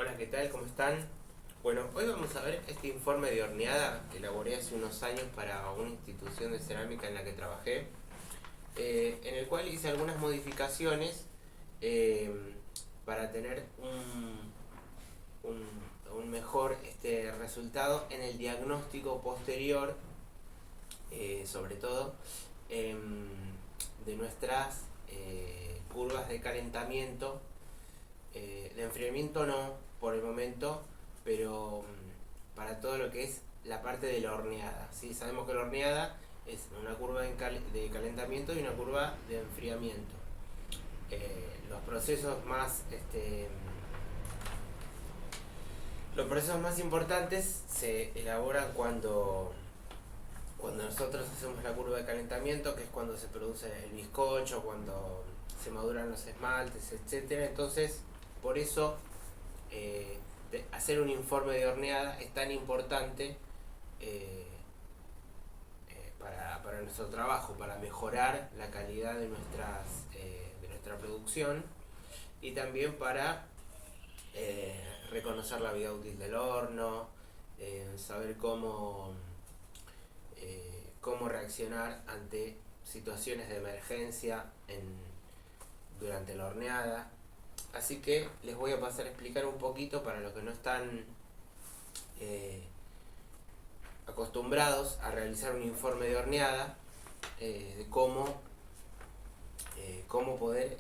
Hola, ¿qué tal? ¿Cómo están? Bueno, hoy vamos a ver este informe de horneada que elaboré hace unos años para una institución de cerámica en la que trabajé, en el cual hice algunas modificaciones eh, para tener un mejor resultado en el diagnóstico posterior, sobre todo de nuestras curvas de calentamiento. De enfriamiento no, por el momento, pero para todo lo que es la parte de la horneada. ¿Sí? Sabemos que la horneada es una curva de calentamiento y una curva de enfriamiento. Los procesos más los procesos más importantes se elaboran cuando nosotros hacemos la curva de calentamiento, que es cuando se produce el bizcocho, cuando se maduran los esmaltes, etcétera. Entonces, por eso hacer un informe de horneada es tan importante eh, para nuestro trabajo, para mejorar la calidad de nuestra producción y también para reconocer la vida útil del horno, saber cómo reaccionar ante situaciones de emergencia durante la horneada. Así que les voy a pasar a explicar un poquito para los que no están eh, acostumbrados a realizar un informe de horneada, de cómo poder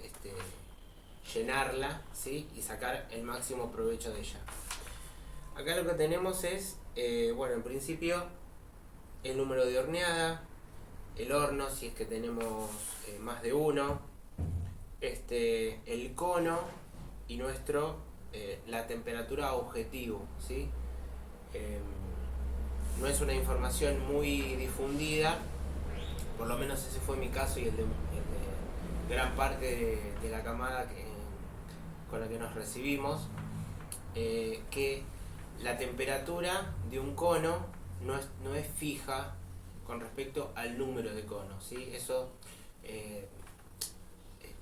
llenarla, ¿sí? Y sacar el máximo provecho de ella. Acá lo que tenemos es, bueno, en principio el número de horneada, el horno, si es que tenemos más de uno, el cono y la temperatura objetivo, ¿sí? Eh, no es una información muy difundida, por lo menos ese fue mi caso y el de gran parte de la camada con la que nos recibimos, que la temperatura de un cono no es fija con respecto al número de conos, ¿sí? Eso eh,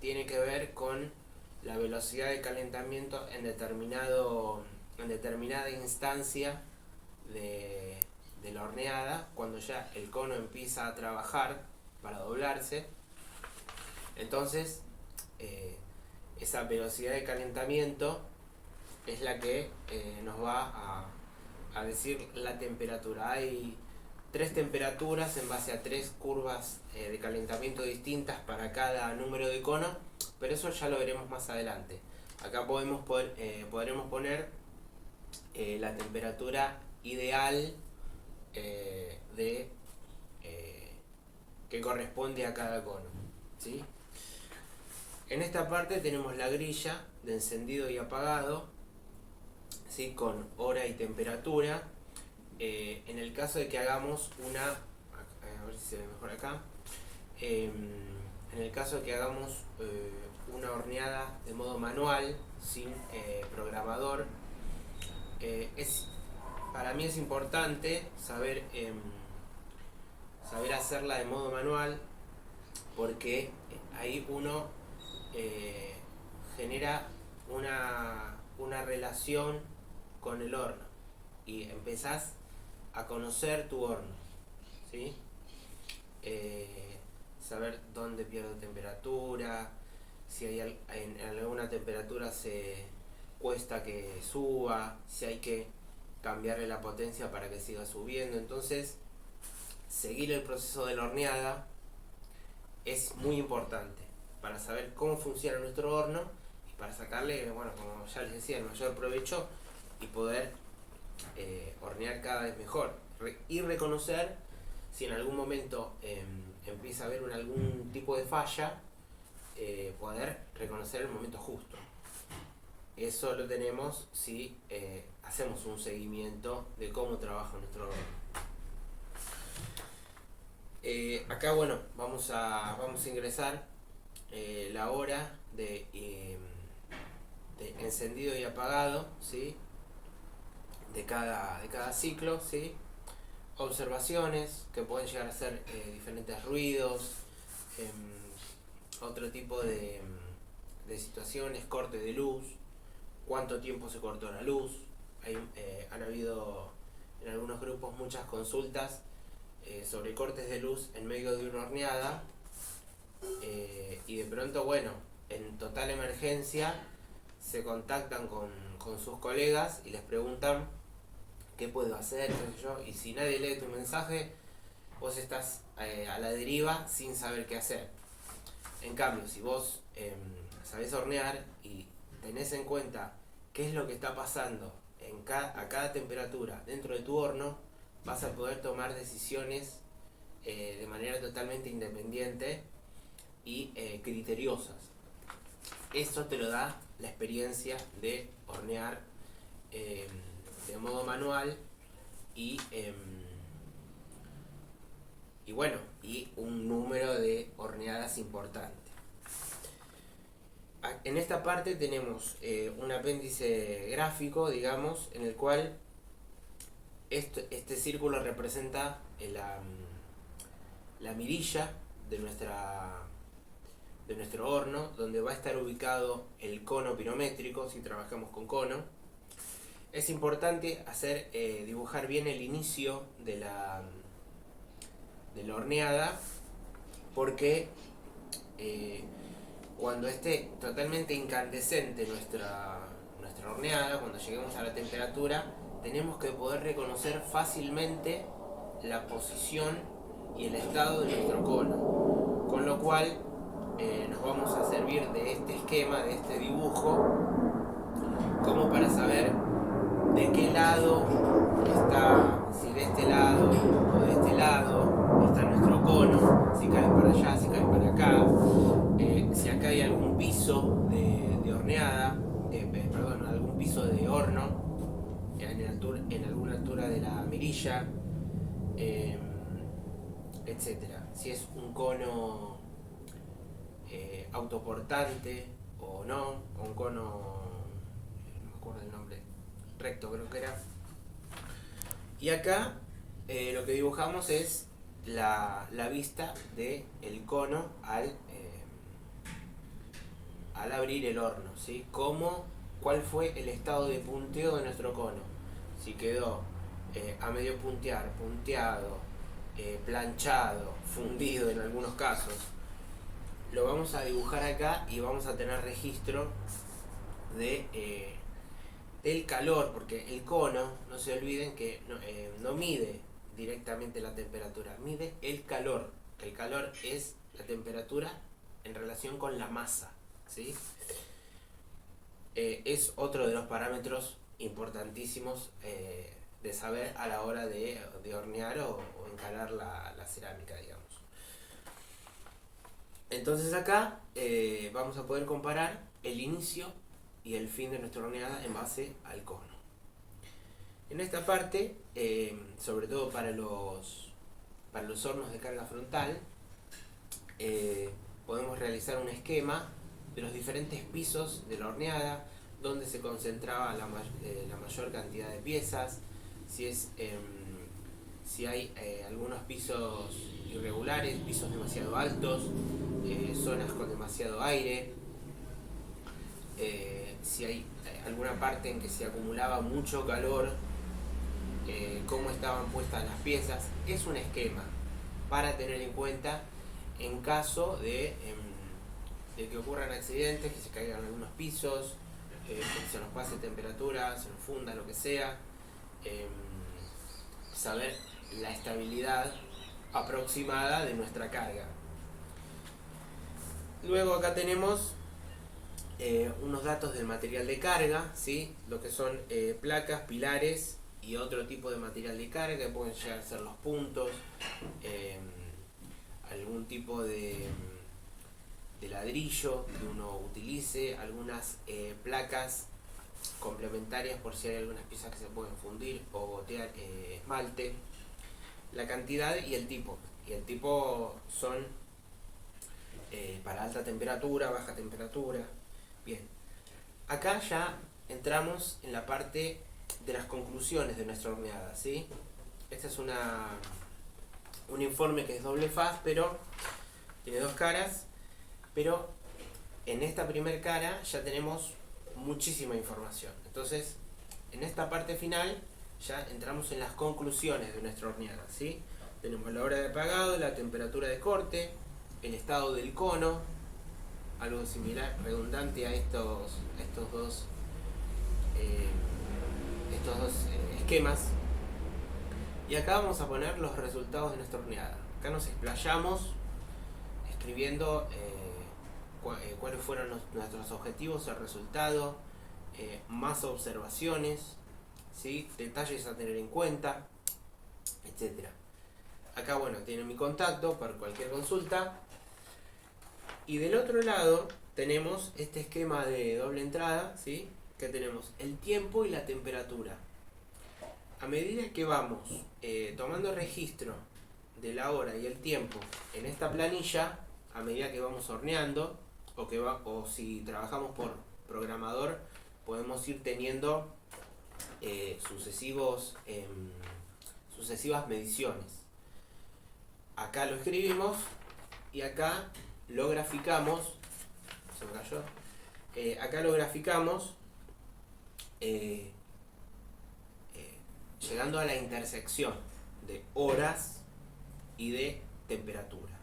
tiene que ver con la velocidad de calentamiento en determinada instancia de la horneada, cuando ya el cono empieza a trabajar para doblarse. Entonces, esa velocidad de calentamiento es la que nos va a decir la temperatura. Hay tres temperaturas en base a tres curvas de calentamiento distintas para cada número de cono, pero eso ya lo veremos más adelante. Acá podremos poner la temperatura ideal de que corresponde a cada cono, ¿sí? En esta parte tenemos la grilla de encendido y apagado, ¿sí? Con hora y temperatura. En el caso de que hagamos a ver si se ve mejor acá, en el caso de que hagamos una horneada de modo manual, sin programador, para mí es importante saber hacerla de modo manual, porque ahí uno genera una relación con el horno y empezás a conocer tu horno, ¿sí? Saber dónde pierde temperatura, si en alguna temperatura se cuesta que suba, si hay que cambiarle la potencia para que siga subiendo. Entonces, seguir el proceso de la horneada es muy importante para saber cómo funciona nuestro horno y para sacarle, bueno, como ya les decía, el mayor provecho y poder hornear cada vez mejor. Y reconocer si en algún momento empieza a haber algún tipo de falla, poder reconocer el momento justo. Eso lo tenemos si hacemos un seguimiento de cómo trabaja nuestro horno. Acá, bueno, vamos a ingresar la hora de encendido y apagado, ¿sí? de cada ciclo, ¿sí? Observaciones que pueden llegar a ser diferentes ruidos, otro tipo de situaciones, corte de luz, cuánto tiempo se cortó la luz. Han habido en algunos grupos muchas consultas sobre cortes de luz en medio de una horneada, y de pronto, bueno, en total emergencia se contactan con sus colegas y les preguntan qué puedo hacer, qué sé yo, y si nadie lee tu mensaje, vos estás a la deriva sin saber qué hacer. En cambio, si vos sabés hornear y tenés en cuenta qué es lo que está pasando a cada temperatura dentro de tu horno, vas a poder tomar decisiones de manera totalmente independiente y criteriosas. Eso te lo da la experiencia de hornear de modo manual y bueno, y un número de horneadas importante. En esta parte tenemos un apéndice gráfico, digamos, en el cual este círculo representa la mirilla de nuestro horno, donde va a estar ubicado el cono pirométrico, si trabajamos con cono. Es importante dibujar bien el inicio de la horneada, porque cuando esté totalmente incandescente nuestra horneada, cuando lleguemos a la temperatura, tenemos que poder reconocer fácilmente la posición y el estado de nuestro cono, con lo cual nos vamos a servir de este esquema, de este dibujo, como para saber de qué lado está, si de este lado o de este lado está nuestro cono, si cae para allá, si cae para acá, si acá hay algún piso de horneada, algún piso de horno en alguna altura de la mirilla, etcétera. Si es un cono autoportante o no, o un cono, no me acuerdo el nombre, recto creo que era. Y acá lo que dibujamos es la vista del cono al abrir el horno, ¿sí? ¿Cuál fue el estado de punteo de nuestro cono? Si quedó a medio puntear, punteado, planchado, fundido en algunos casos. Lo vamos a dibujar acá y vamos a tener registro del calor, porque el cono, no se olviden que no mide directamente la temperatura, mide el calor. El calor es la temperatura en relación con la masa, ¿sí? Es otro de los parámetros importantísimos de saber a la hora de hornear o encarar la cerámica, digamos. Entonces acá vamos a poder comparar el inicio y el fin de nuestra horneada en base al cono. En esta parte, sobre todo para los hornos de carga frontal, podemos realizar un esquema de los diferentes pisos de la horneada, donde se concentraba la mayor cantidad de piezas, si hay algunos pisos irregulares, pisos demasiado altos, zonas con demasiado aire, si hay alguna parte en que se acumulaba mucho calor, cómo estaban puestas las piezas. Es un esquema para tener en cuenta en caso de que ocurran accidentes, que se caigan algunos pisos, que se nos pase temperatura, se nos funda, lo que sea. Saber la estabilidad aproximada de nuestra carga. Luego acá tenemos unos datos del material de carga, ¿sí? Lo que son placas, pilares y otro tipo de material de carga, que pueden llegar a ser los puntos, algún tipo de ladrillo que uno utilice, algunas placas complementarias por si hay algunas piezas que se pueden fundir o gotear esmalte, la cantidad y el tipo. Y el tipo son para alta temperatura, baja temperatura. Bien, acá ya entramos en la parte de las conclusiones de nuestra horneada, ¿sí? Este es un informe que es doble faz, pero tiene dos caras, pero en esta primera cara ya tenemos muchísima información. Entonces, en esta parte final ya entramos en las conclusiones de nuestra horneada, ¿sí? Tenemos la hora de apagado, la temperatura de corte, el estado del cono, algo similar, redundante a estos dos esquemas. Y acá vamos a poner los resultados de nuestra horneada. Acá nos explayamos escribiendo cuáles fueron nuestros objetivos, el resultado, más observaciones, ¿sí? Detalles a tener en cuenta, etcétera. Acá, bueno, tienen mi contacto para cualquier consulta. Y del otro lado tenemos este esquema de doble entrada, ¿sí? Que tenemos el tiempo y la temperatura. A medida que vamos tomando registro de la hora y el tiempo en esta planilla, a medida que vamos horneando, o si trabajamos por programador, podemos ir teniendo sucesivas mediciones. Acá lo escribimos y acá lo graficamos. Se me cayó. Acá lo graficamos llegando a la intersección de horas y de temperatura.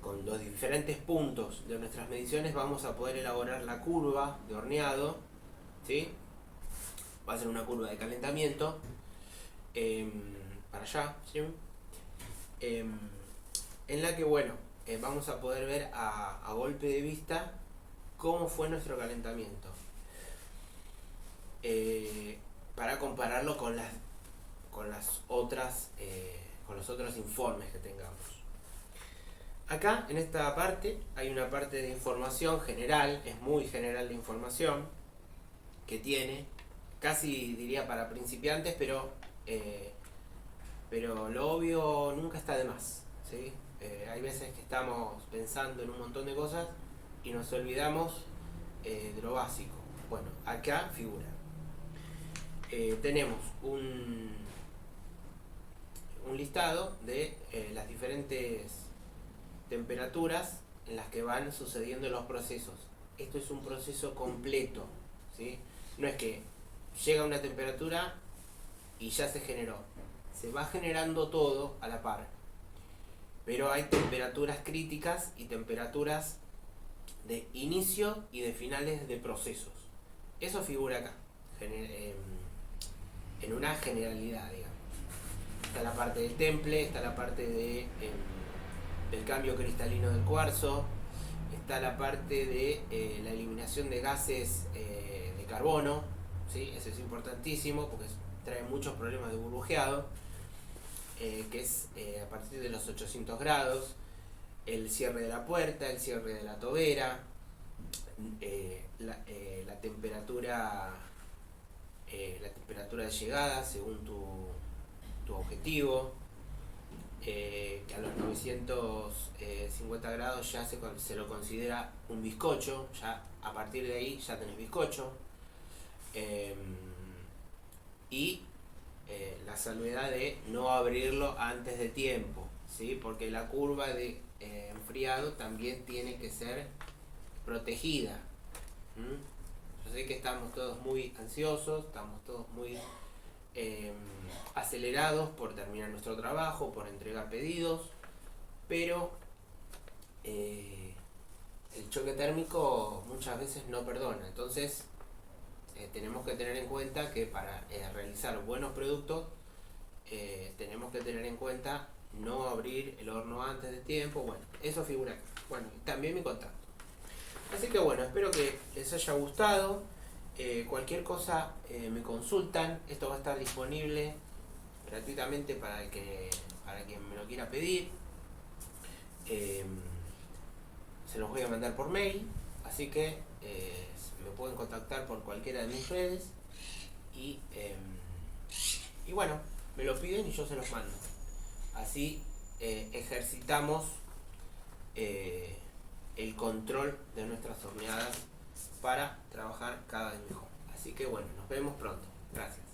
Con los diferentes puntos de nuestras mediciones vamos a poder elaborar la curva de horneado, ¿sí? Va a ser una curva de calentamiento para allá, ¿sí? En la que, bueno, vamos a poder ver a golpe de vista cómo fue nuestro calentamiento, para compararlo con los otros informes que tengamos. Acá en esta parte hay una parte de información general, es muy general de información que tiene, casi diría para principiantes, pero lo obvio nunca está de más, ¿sí? Hay veces que estamos pensando en un montón de cosas y nos olvidamos de lo básico. Bueno, acá figura. Tenemos un listado de las diferentes temperaturas en las que van sucediendo los procesos. Esto es un proceso completo, ¿sí? No es que llega una temperatura y ya se generó. Se va generando todo a la par. Pero hay temperaturas críticas y temperaturas de inicio y de finales de procesos. Eso figura acá, en una generalidad, digamos. Está la parte del temple, está la parte del cambio cristalino del cuarzo, está la parte de la eliminación de gases de carbono, ¿sí? Eso es importantísimo porque trae muchos problemas de burbujeado, que es a partir de los 800 grados, el cierre de la puerta, el cierre de la tobera, la temperatura de llegada según tu objetivo, que a los 950 grados ya se lo considera un bizcocho, ya a partir de ahí ya tenés bizcocho, y la salvedad de no abrirlo antes de tiempo, ¿sí? Porque la curva de enfriado también tiene que ser protegida. Yo sé que estamos todos muy ansiosos, estamos todos muy acelerados por terminar nuestro trabajo, por entregar pedidos, pero el choque térmico muchas veces no perdona. Entonces tenemos que tener en cuenta que para realizar buenos productos tenemos que tener en cuenta no abrir el horno antes de tiempo. Bueno, eso figura acá. Bueno, también mi contacto. Así que bueno, espero que les haya gustado. Cualquier cosa me consultan. Esto va a estar disponible gratuitamente para quien me lo quiera pedir. Se los voy a mandar por mail, así que me pueden contactar por cualquiera de mis redes y bueno, me lo piden y yo se los mando. Así ejercitamos el control de nuestras horneadas para trabajar cada vez mejor. Así que bueno, nos vemos pronto. Gracias.